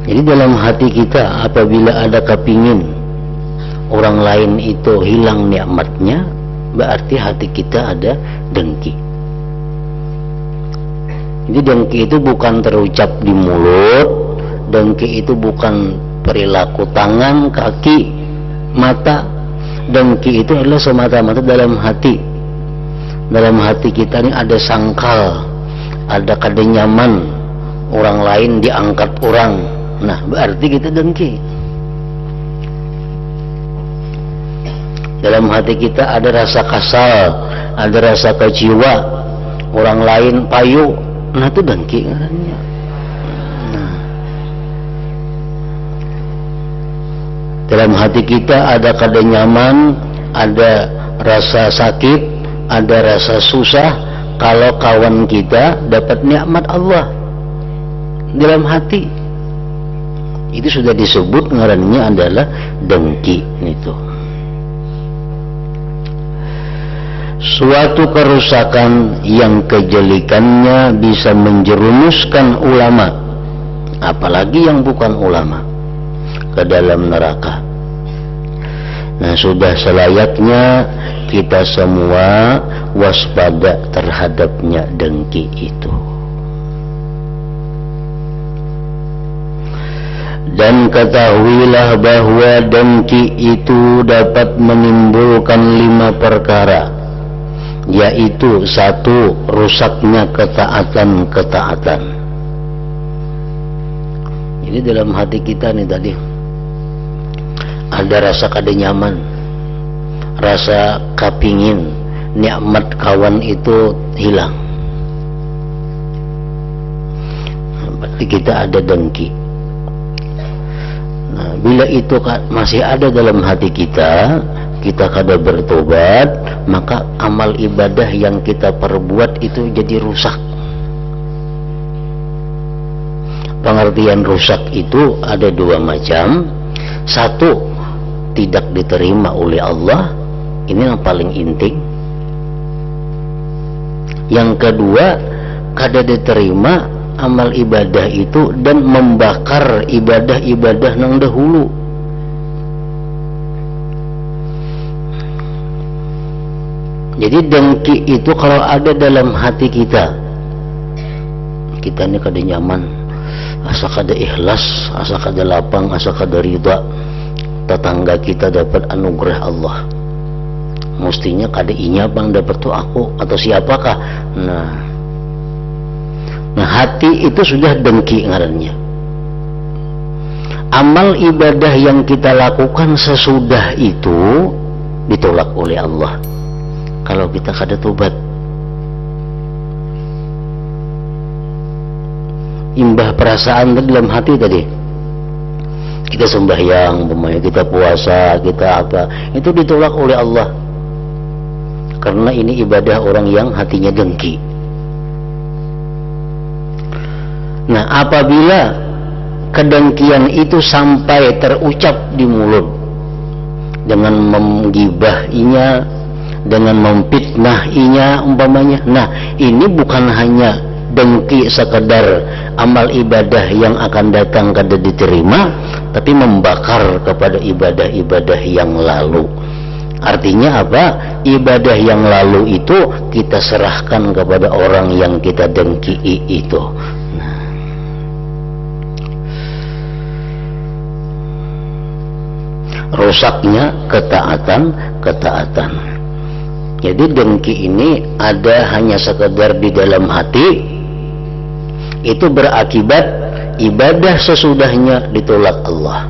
Jadi dalam hati kita apabila ada kepingin orang lain itu hilang nikmatnya, berarti hati kita ada dengki. Jadi dengki itu bukan terucap di mulut, dengki itu bukan perilaku tangan, kaki, mata. Dengki itu adalah semata-mata dalam hati. Dalam hati kita ini ada sangkal, ada kedenyaman orang lain diangkat orang. Nah, berarti kita dengki. Dalam hati kita ada rasa kasal, ada rasa kecewa, orang lain payu. Nah, itu dengki katanya. Dalam hati kita ada kedenyaman, ada rasa sakit, ada rasa susah kalau kawan kita dapat nikmat Allah dalam hati. Itu sudah disebut ngarannya adalah dengki itu. Suatu kerusakan yang kejelikannya bisa menjerumuskan ulama, apalagi yang bukan ulama, ke dalam neraka. Nah, sudah selayaknya kita semua waspada terhadapnya dengki itu. Dan ketahuilah bahwa dengki itu dapat menimbulkan 5 perkara, yaitu 1. Rusaknya ketaatan-ketaatan. Jadi dalam hati kita nih tadi ada rasa kedenyaman, rasa kepingin nikmat kawan itu hilang. Berarti kita ada dengki. Nah, bila itu masih ada dalam hati kita, kita kada bertobat, maka amal ibadah yang kita perbuat itu jadi rusak. Pengertian rusak itu ada 2 macam. 1, tidak diterima oleh Allah. Ini yang paling inti. Yang kedua, kada diterima amal ibadah itu dan membakar ibadah-ibadah nang dahulu. Jadi dengki itu kalau ada dalam hati kita ini kada nyaman, asa kada ikhlas, asa kada lapang, asa kada ridha tetangga kita dapat anugerah Allah, mestinya kada inya bang dapat tuh aku atau siapakah. Nah, hati itu sudah dengki ngarannya. Amal ibadah yang kita lakukan sesudah itu ditolak oleh Allah kalau kita kada tobat. Imbah perasaan dalam hati tadi, kita sembahyang, kita puasa, kita apa, itu ditolak oleh Allah karena ini ibadah orang yang hatinya dengki. Nah, apabila kedengkian itu sampai terucap di mulut dengan menggibahinya, dengan memfitnahinya umpamanya, nah ini bukan hanya dengki sekedar amal ibadah yang akan datang kada diterima, tapi membakar kepada ibadah-ibadah yang lalu. Artinya apa? Ibadah yang lalu itu kita serahkan kepada orang yang kita dengki itu. Rusaknya ketaatan. Jadi dengki ini ada hanya sekedar di dalam hati, itu berakibat ibadah sesudahnya ditolak Allah.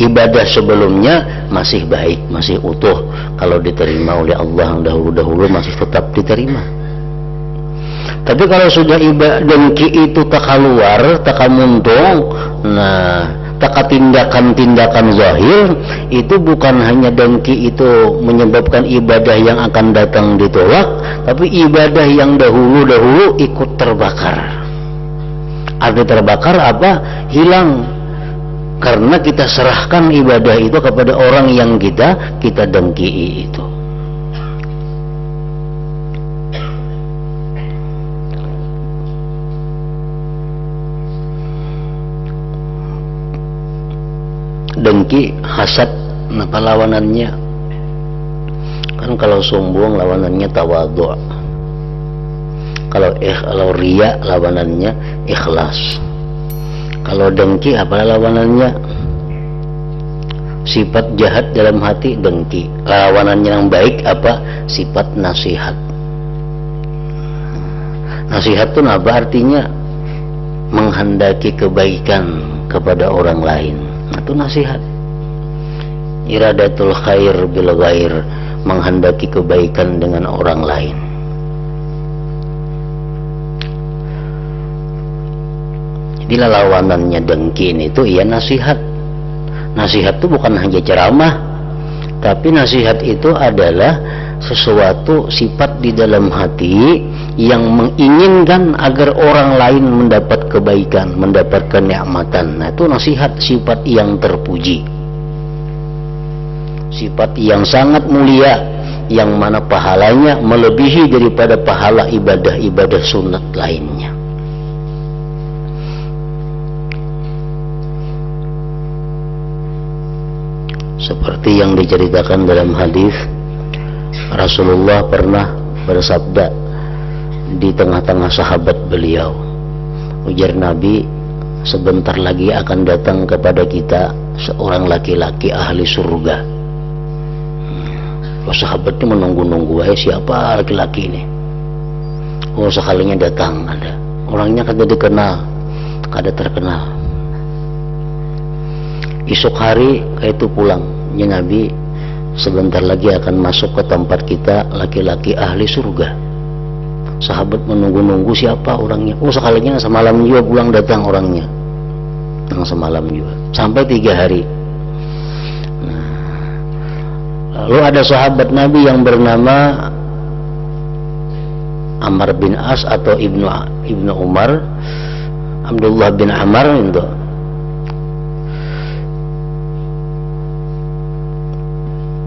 Ibadah sebelumnya masih baik, masih utuh, kalau diterima oleh Allah yang dahulu-dahulu masih tetap diterima. Tapi kalau sudah dengki itu tak keluar, tak muntung, nah taka tindakan-tindakan zahir, itu bukan hanya dengki itu menyebabkan ibadah yang akan datang ditolak, tapi ibadah yang dahulu-dahulu ikut terbakar. Arti terbakar apa? Hilang. Karena kita serahkan ibadah itu kepada orang yang kita dengki itu. Dengki, hasad, apa lawanannya? Kan kalau sombong lawanannya tawadhu'. Kalau riya lawanannya ikhlas. Kalau dengki apa lawanannya? Sifat jahat dalam hati, dengki. Lawanannya yang baik apa? Sifat nasihat. Nasihat itu apa artinya? Menghendaki kebaikan kepada orang lain. Itu nasihat. Iradatul khair bil ghair, menghendaki kebaikan dengan orang lain. Jadi lawanannya dengki itu ya nasihat. Nasihat itu bukan hanya ceramah, tapi nasihat itu adalah sesuatu sifat di dalam hati yang menginginkan agar orang lain mendapat kebaikan, mendapat kenikmatan. Nah, itu nasihat, sifat yang terpuji, sifat yang sangat mulia, yang mana pahalanya melebihi daripada pahala ibadah-ibadah sunat lainnya. Seperti yang diceritakan dalam hadis, Rasulullah pernah bersabda di tengah-tengah sahabat beliau, ujar Nabi, sebentar lagi akan datang kepada kita seorang laki-laki ahli surga. Sahabatnya menunggu-nunggu, siapa laki-laki ini? Oh, sekalinya datang ada. Orangnya kada dikenal, kada terkenal. Esok hari itu pulang, ya Nabi, sebentar lagi akan masuk ke tempat kita laki-laki ahli surga. Sahabat menunggu-nunggu siapa orangnya. Oh, sekalinya semalam juga pulang datang orangnya. Yang semalam juga. Sampai 3 hari. Lalu ada sahabat Nabi yang bernama Amr bin As atau Ibnu Umar, Abdullah bin Amr itu.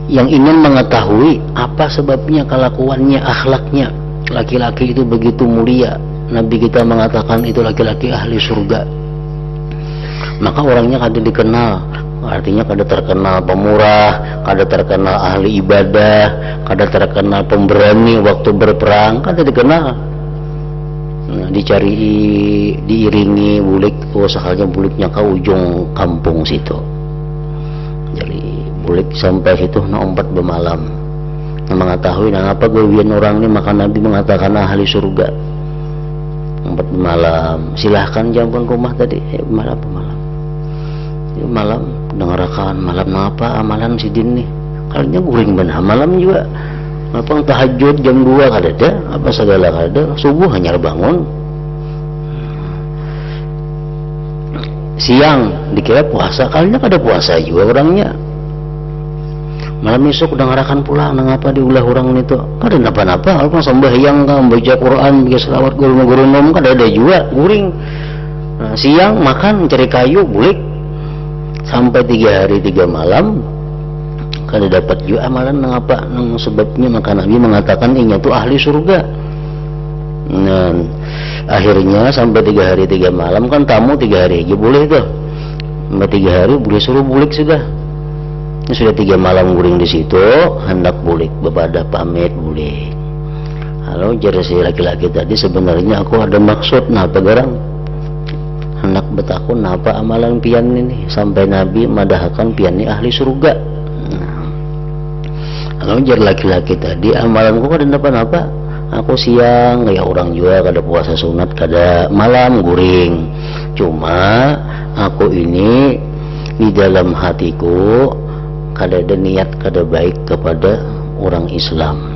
Yang ingin mengetahui apa sebabnya kelakuannya, akhlaknya. Laki-laki itu begitu mulia. Nabi kita mengatakan itu laki-laki ahli surga. Maka orangnya kada dikenal. Artinya kada terkenal pemurah, kada terkenal ahli ibadah, kada terkenal pemberani waktu berperang, kada dikenal. Nah, dicari, diiringi bulik, oh sekalinya buliknya ke ujung kampung situ. Jadi bulik sampai situ nompat bemalam. Nah, mengetahui apa gawian orang ini, maka Nabi mengatakan ahli surga. Nompat bemalam, silahkan jampun rumah tadi, malam bemalam. Malam dengarkan malam apa amalan si Din nih, kalinya guring benar malam juga. Apa tahajud jam 2 kada ada, apa segala kada, subuh hanya bangun. Siang dikira puasa, kalinya kada puasa juga orangnya. Malam esok dengarkan pula nangapa diulah orang itu, kada napa-napa, apa sembahyang kan, baca Quran, baca selawat guru-guru nom kada ada juga, guring. Nah, siang makan cari kayu bulik. Sampai 3 hari 3 malam kada dapat juga amalan mengapa sebabnya, maka Nabi mengatakan ini tuh ahli surga. Nah, akhirnya sampai 3 hari 3 malam kan tamu 3 hari aja boleh tuh. Sampai 3 hari boleh suruh bulik sudah. Ini sudah 3 malam guring di situ, hendak bulik, bepada pamit bulik. Halo, jadi si laki-laki tadi sebenarnya aku ada maksud, apa garang? Hendak betakun apa amalan pian ini, sampai Nabi madahkan pian ini ahli surga. Kalau jar laki-laki tadi, amalanku kada napa-napa, aku siang kayak orang juga kada puasa sunat, kada malam guring. Cuma aku ini di dalam hatiku kada ada niat kada baik kepada orang Islam.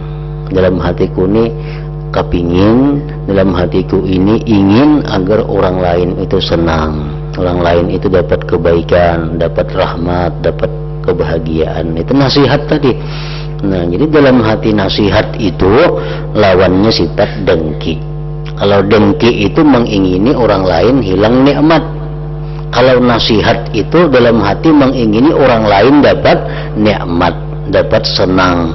Dalam hatiku ini kepingin, dalam hatiku ini ingin agar orang lain itu senang, orang lain itu dapat kebaikan, dapat rahmat, dapat kebahagiaan. Itu nasihat tadi. Nah, jadi dalam hati nasihat itu lawannya sifat dengki. Kalau dengki itu mengingini orang lain hilang nikmat. Kalau nasihat itu dalam hati mengingini orang lain dapat nikmat, dapat senang.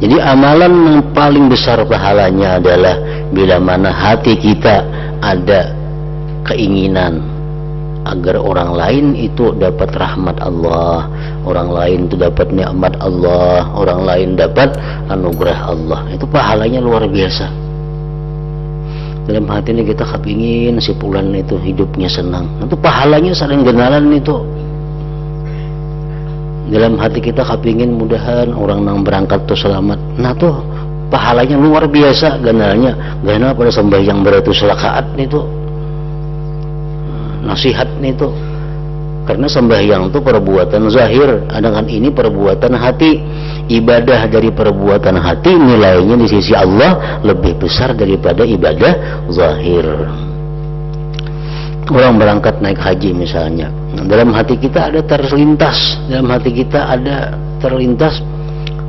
Jadi amalan yang paling besar pahalanya adalah bila mana hati kita ada keinginan agar orang lain itu dapat rahmat Allah, orang lain itu dapat nikmat Allah, orang lain dapat anugerah Allah. Itu pahalanya luar biasa. Dalam hati ini kita kepingin si fulan itu hidupnya senang, itu pahalanya saling genalan itu. Dalam hati kita kepingin mudahan orang nang berangkat tuh selamat, nah tuh pahalanya luar biasa ganalnya. Ganal pada sembahyang beratus rakaat itu, nasihat itu. Karena sembahyang itu perbuatan zahir, sedangkan ini perbuatan hati. Ibadah dari perbuatan hati nilainya di sisi Allah lebih besar daripada ibadah zahir. Orang berangkat naik haji misalnya, dalam hati kita ada terlintas,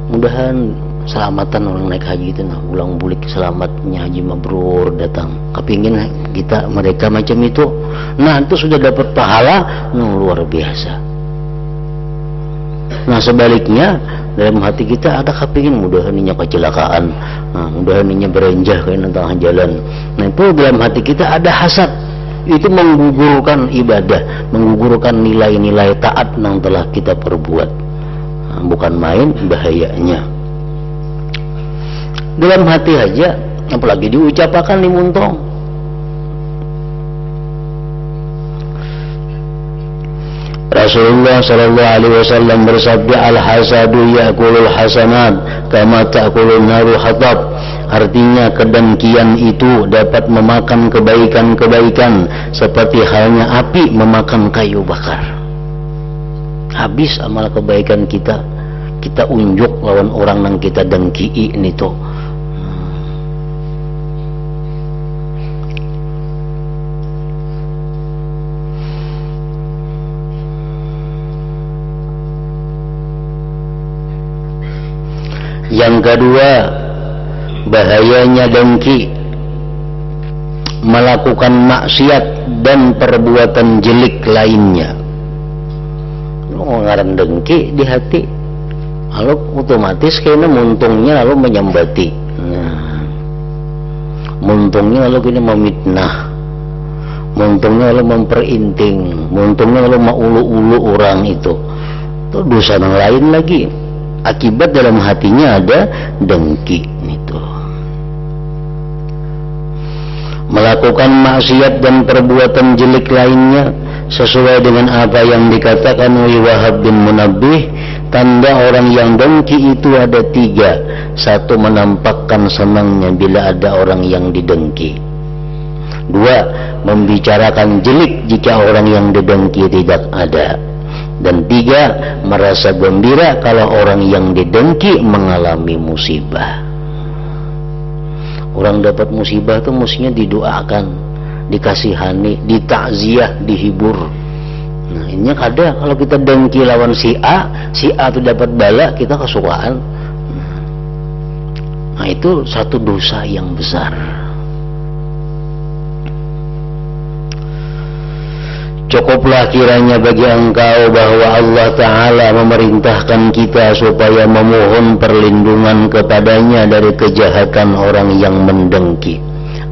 mudahan selamatan orang naik haji itu, nah ulang bulik selamatnya haji mabrur datang, kepingin kita mereka macam itu. Nah itu sudah dapat pahala luar biasa. Nah sebaliknya dalam hati kita ada kepingin mudahan ini kecelakaan, nah mudahan ini berenjah ke tengah jalan. Nah itu dalam hati kita ada hasad, itu menggugurkan ibadah, menggugurkan nilai-nilai taat yang telah kita perbuat. Nah, bukan main bahayanya. Dalam hati aja, apalagi diucapkan di muntong. Rasulullah sallallahu alaihi wasallam bersabda, al-hasadu ya'kulul hasanat kama ta'kulun naru hatab. Artinya kedengkian itu dapat memakan kebaikan-kebaikan seperti halnya api memakan kayu bakar. Habis amal kebaikan kita unjuk lawan orang yang kita dengki itu. Yang kedua, bahayanya dengki, melakukan maksiat dan perbuatan jelek lainnya. Ngaran dengki di hati, lalu otomatis kayaknya muntungnya lalu menyambati, muntungnya lalu kini memitnah, muntungnya lalu memperinting, muntungnya lalu maulu-ulu orang itu dosa yang lain lagi. Akibat dalam hatinya ada dengki itu. Melakukan maksiat dan perbuatan jelek lainnya sesuai dengan apa yang dikatakan oleh Wahab bin Munabbih, tanda orang yang dengki itu ada 3. 1, menampakkan senangnya bila ada orang yang didengki. 2, membicarakan jelek jika orang yang didengki tidak ada. Dan 3, merasa gembira kalau orang yang didengki mengalami musibah. Orang dapat musibah itu mestinya didoakan, dikasihani, ditakziah, dihibur. Nah ini ada kalau kita dengki lawan si A itu dapat bala, kita kesukaan. Nah itu satu dosa yang besar. Cukuplah kiranya bagi engkau bahwa Allah Ta'ala memerintahkan kita supaya memohon perlindungan kepadanya dari kejahatan orang yang mendengki.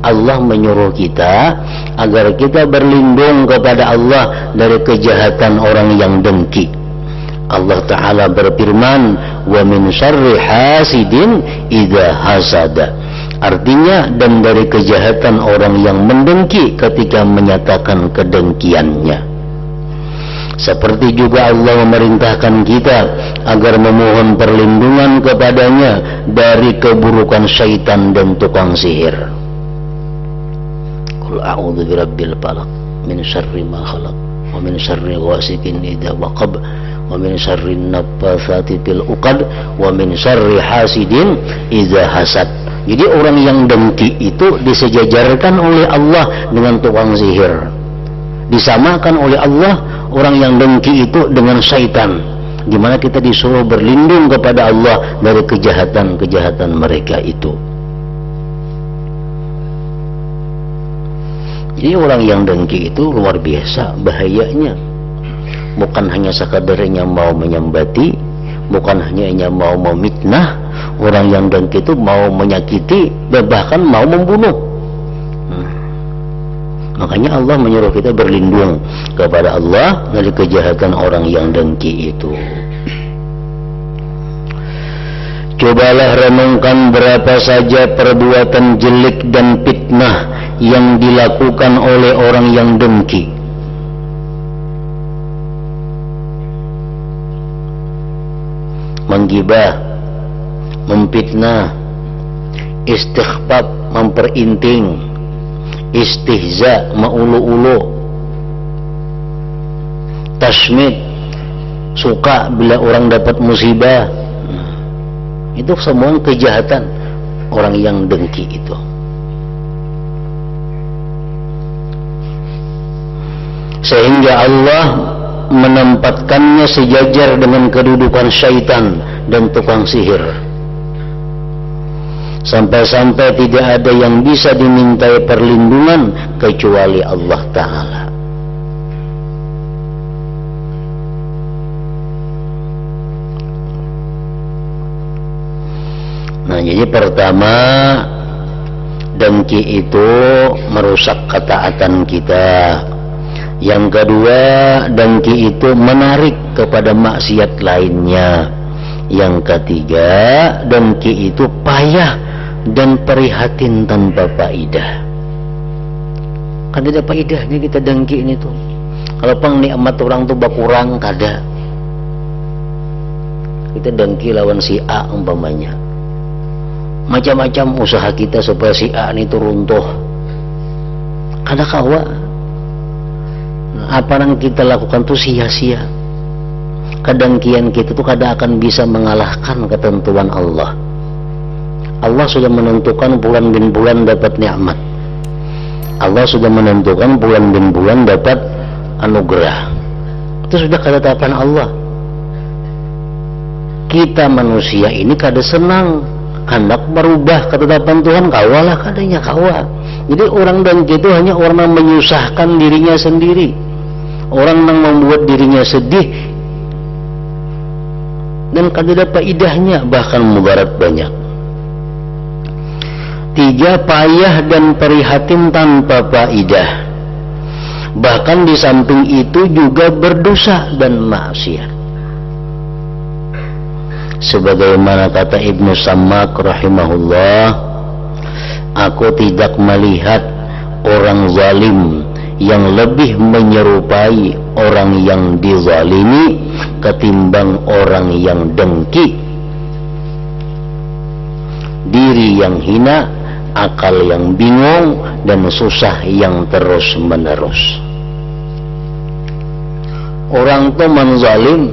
Allah menyuruh kita agar kita berlindung kepada Allah dari kejahatan orang yang dengki. Allah Ta'ala berfirman, wa min syarri hasidin idza hasada. Artinya, dan dari kejahatan orang yang mendengki ketika menyatakan kedengkiannya. Seperti juga Allah memerintahkan kita agar memohon perlindungan kepadanya dari keburukan syaitan dan tukang sihir. Qul a'udzu birabbil falaq min syarri ma khalaq wa min syarri ghasiqin idza waqab wa min syarri naffatsati fil 'uqad wa min syarri hasidin idza hasad. Jadi orang yang dengki itu disejajarkan oleh Allah dengan tukang sihir. Disamakan oleh Allah orang yang dengki itu dengan syaitan. Di mana kita disuruh berlindung kepada Allah dari kejahatan-kejahatan mereka itu. Jadi orang yang dengki itu luar biasa bahayanya. Bukan hanya sekadarnya mau menyambati, bukan hanya mau memitnah. Orang yang dengki itu mau menyakiti, bahkan mau membunuh. Makanya Allah menyuruh kita berlindung kepada Allah dari kejahatan orang yang dengki itu. Cobalah renungkan berapa saja perbuatan jelek dan fitnah yang dilakukan oleh orang yang dengki. Menggibah, memfitnah, istighfar, memperinting, istihza, maulu-ulu, tasmid, suka bila orang dapat musibah. Itu semua kejahatan orang yang dengki itu. Sehingga Allah menempatkannya sejajar dengan kedudukan syaitan dan tukang sihir. Sampai-sampai tidak ada yang bisa dimintai perlindungan kecuali Allah Ta'ala. Nah, jadi pertama, dengki itu merusak ketaatan kita. Yang kedua, dengki itu menarik kepada maksiat lainnya. Yang ketiga, dengki itu payah dan prihatin tanpa faedah. Kan tidak faedahnya kita dengki ini tuh. Kalau pang nikmat orang tuh berkurang kada. Kita dengki lawan si A umpamanya. Macam-macam usaha kita supaya si A ini tuh runtuh. Kada kawa. Apa yang kita lakukan tuh sia-sia. Kedengkian kita tuh kada akan bisa mengalahkan ketentuan Allah. Allah sudah menentukan bulan bin bulan dapat nikmat. Allah sudah menentukan bulan bin bulan dapat anugerah. Itu sudah ketetapan Allah. Kita manusia ini kada senang hendak merubah ketetapan Tuhan, kawalah kadanya kawa. Jadi orang dengki itu hanya orang yang menyusahkan dirinya sendiri, orang yang membuat dirinya sedih dan kada dapat idahnya, bahkan mudarat banyak. Tiga, payah dan prihatin tanpa faedah. Bahkan di samping itu juga berdosa dan maksiat. Sebagaimana kata Ibnu Sammak rahimahullah, aku tidak melihat orang zalim yang lebih menyerupai orang yang dizalimi ketimbang orang yang dengki, diri yang hina, akal yang bingung, dan susah yang terus menerus. Orang itu menzalim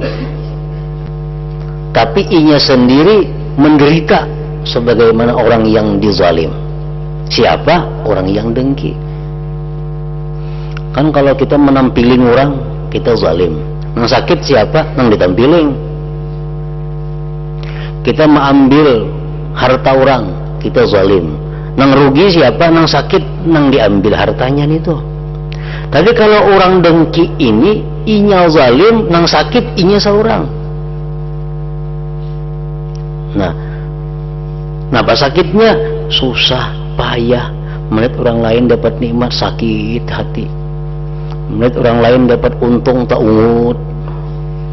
tapi inya sendiri menderita sebagaimana orang yang dizalim. Siapa? Orang yang dengki. Kan kalau kita menampilin orang, kita zalim. Yang sakit siapa? Yang ditampilin. Kita mengambil harta orang, kita zalim. Yang rugi siapa? Yang sakit, yang diambil hartanya itu. Tapi kalau orang dengki ini, inya zalim, yang sakit inya seorang. Nah, apa sakitnya? Susah, payah. Melihat orang lain dapat nikmat, sakit hati. Melihat orang lain dapat untung, tak ungut.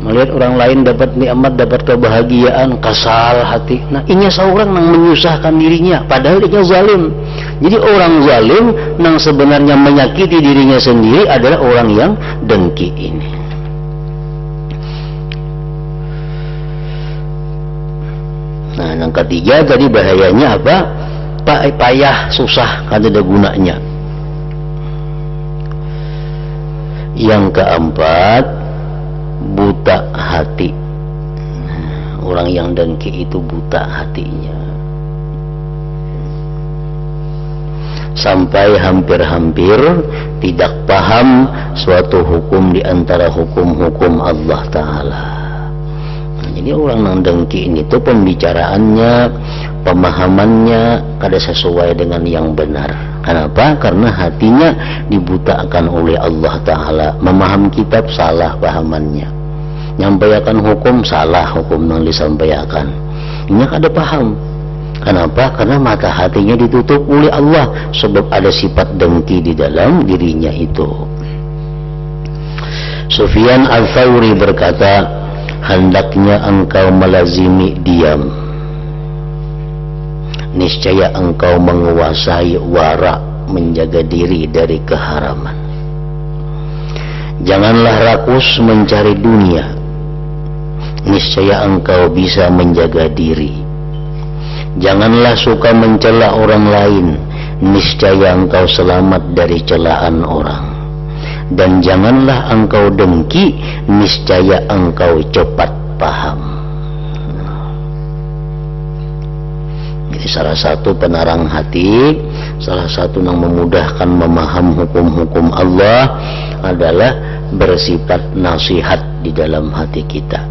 Melihat orang lain dapat nikmat, dapat kebahagiaan, kasal hati. Nah, inya seorang yang menyusahkan dirinya, padahal inya zalim. Jadi orang zalim yang sebenarnya menyakiti dirinya sendiri adalah orang yang dengki ini. Nah, yang ketiga tadi bahayanya apa? Payah, susah, kan ada gunanya. Yang keempat, buta hati. Orang yang dengki itu buta hatinya. Sampai hampir-hampir tidak paham suatu hukum di antara hukum-hukum Allah Ta'ala. Jadi orang yang dengki ini tuh pembicaraannya, pemahamannya kada sesuai dengan yang benar. Kenapa? Karena hatinya dibutakan oleh Allah Ta'ala. Memaham kitab salah pahamannya, nyampaikan hukum salah hukum yang disampaikan. Ini kada paham. Kenapa? Karena mata hatinya ditutup oleh Allah, sebab ada sifat dengki di dalam dirinya itu. Sufyan Al-Thawri berkata, hendaknya engkau melazimi diam, niscaya engkau menguasai wara, menjaga diri dari keharaman. Janganlah rakus mencari dunia, niscaya engkau bisa menjaga diri. Janganlah suka mencela orang lain, niscaya engkau selamat dari celaan orang. Dan janganlah engkau dengki, niscaya engkau cepat paham. Jadi salah satu penarang hati, salah satu yang memudahkan memaham hukum-hukum Allah adalah bersifat nasihat di dalam hati kita.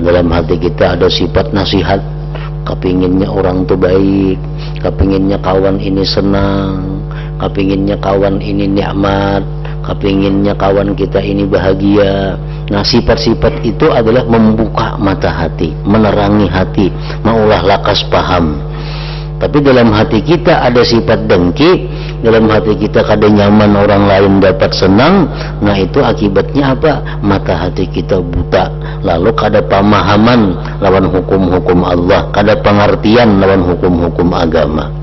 Dalam hati kita ada sifat nasihat, kepinginnya orang itu baik, kepinginnya kawan ini senang, kepinginnya kawan ini nikmat, kepinginnya kawan kita ini bahagia. Nah, sifat-sifat itu adalah membuka mata hati, menerangi hati, maulah lakas paham. Tapi dalam hati kita ada sifat dengki, dalam hati kita kada nyaman orang lain dapat senang. Nah, itu akibatnya apa? Mata hati kita buta, lalu kada pemahaman lawan hukum-hukum Allah, kada pengertian lawan hukum-hukum agama.